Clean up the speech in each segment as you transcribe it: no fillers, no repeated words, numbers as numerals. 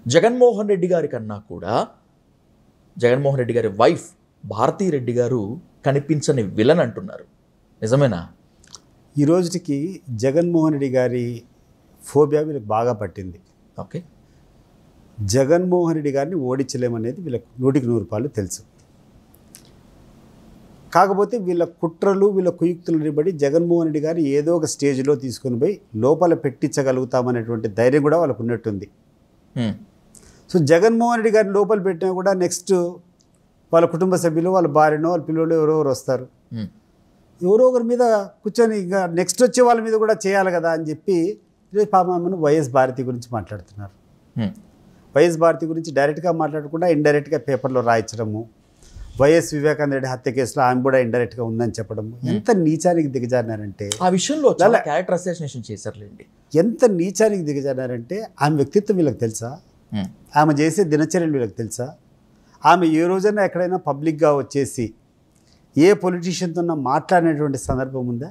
జగన్మోహన్ రెడ్డి గారి కన్నా కూడా జగన్మోహన్ రెడ్డి గారి వైఫ్ భారతీ రెడ్డి గారు కనిపించని విలన్ అంటున్నారు. నిజమేనా? ఈ రోజుకి జగన్మోహన్ రెడ్డి గారి ఫోబియా వీళ్ళకి బాగా పట్టింది. ఓకే, జగన్మోహన్ రెడ్డి గారిని ఓడించలేమనేది వీళ్ళకి 100% తెలుసు. కాకపోతే వీళ్ళ కుట్రలు వీళ్ళ కుయుక్తులని బట్టి జగన్మోహన్ రెడ్డి గారిని ఏదో ఒక స్టేజ్లో తీసుకొని పోయి లోపల పెట్టించగలుగుతామనేటువంటి ధైర్యం కూడా వాళ్ళకు ఉన్నట్టుంది. సో జగన్మోహన్ రెడ్డి గారిని లోపల పెట్టినా కూడా నెక్స్ట్ వాళ్ళ కుటుంబ సభ్యులు, వాళ్ళ భార్యనో, వాళ్ళ పిల్లలు ఎవరెవరు వస్తారు, ఎవరో ఒకరి మీద కూర్చొని ఇంకా నెక్స్ట్ వచ్చే వాళ్ళ మీద కూడా చేయాలి కదా అని చెప్పి పాపమ్మను వైఎస్ భారతి గురించి మాట్లాడుతున్నారు. వైఎస్ భారతి గురించి డైరెక్ట్గా మాట్లాడకుండా ఇండైరెక్ట్గా పేపర్లో రాయించడము, వైఎస్ వివేకానంద రెడ్డి హత్య కేసులో ఆమె కూడా ఇండైరెక్ట్గా ఉందని చెప్పడము, ఎంత నీచానికి దిగజారినారంటే ఆ విషయంలో చాలా క్యారెక్టర్ అసాసినేషన్ చేశారులేండి. ఎంత నీచానికి దిగజారినారంటే ఆమె వ్యక్తిత్వం వీళ్ళకి తెలుసా, ఆమె చేసే దినచర్యలు వీళ్ళకి తెలుసా, ఆమె ఏ రోజైనా ఎక్కడైనా పబ్లిక్గా వచ్చేసి ఏ పొలిటీషియన్తో మాట్లాడినటువంటి సందర్భం ఉందా?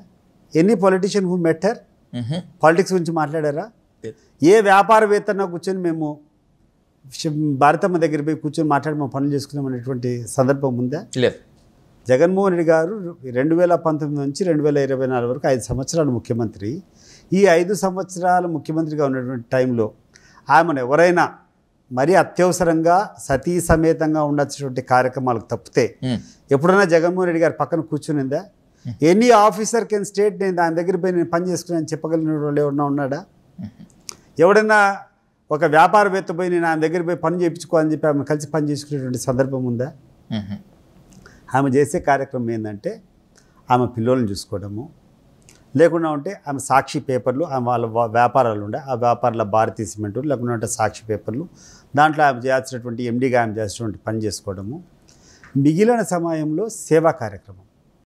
ఎనీ పొలిటీషియన్ హూ మెటర్ పాలిటిక్స్ గురించి మాట్లాడారా? ఏ వ్యాపారవేత్తన కూర్చొని మేము భారతమ్మ దగ్గర పోయి కూర్చొని మాట్లాడి మా పనులు చేసుకున్నాం అనేటువంటి సందర్భం ఉందా? లేదు. జగన్మోహన్ రెడ్డి గారు 2019 నుంచి 2024 వరకు 5 సంవత్సరాలు ముఖ్యమంత్రి. ఈ 5 సంవత్సరాలు ముఖ్యమంత్రిగా ఉన్నటువంటి టైంలో ఆమెను ఎవరైనా మరీ అత్యవసరంగా సతీ సమేతంగా ఉండాల్సినటువంటి కార్యక్రమాలకు తప్పితే ఎప్పుడైనా జగన్మోహన్ రెడ్డి గారి పక్కన కూర్చునిందా? ఎనీ ఆఫీసర్ కెన్ స్టేట్ నేను దాని దగ్గర పోయి నేను పని చేసుకుని చెప్పగలిగిన వాళ్ళు ఎవరన్నా ఉన్నాడా? ఎవడన్నా ఒక వ్యాపారవేత్త పోయి నేను ఆయన దగ్గర పోయి పని చేయించుకోవాలని చెప్పి ఆమె కలిసి పని చేసుకునేటువంటి సందర్భం ఉందా? ఆమె చేసే కార్యక్రమం ఏంటంటే ఆమె పిల్లలను చూసుకోవడము, లేకుండా ఉంటే ఆమె సాక్షి పేపర్లు, ఆమె వాళ్ళ వ్యాపారాలు ఉండే ఆ వ్యాపారాల భారతీయ సిమెంటు, లేకుండా ఉంటే సాక్షి పేపర్లు, దాంట్లో ఆమె చేయాల్సినటువంటి ఎండీగా ఆమె చేసినటువంటి పని చేసుకోవడము, మిగిలిన సమయంలో సేవా కార్యక్రమం.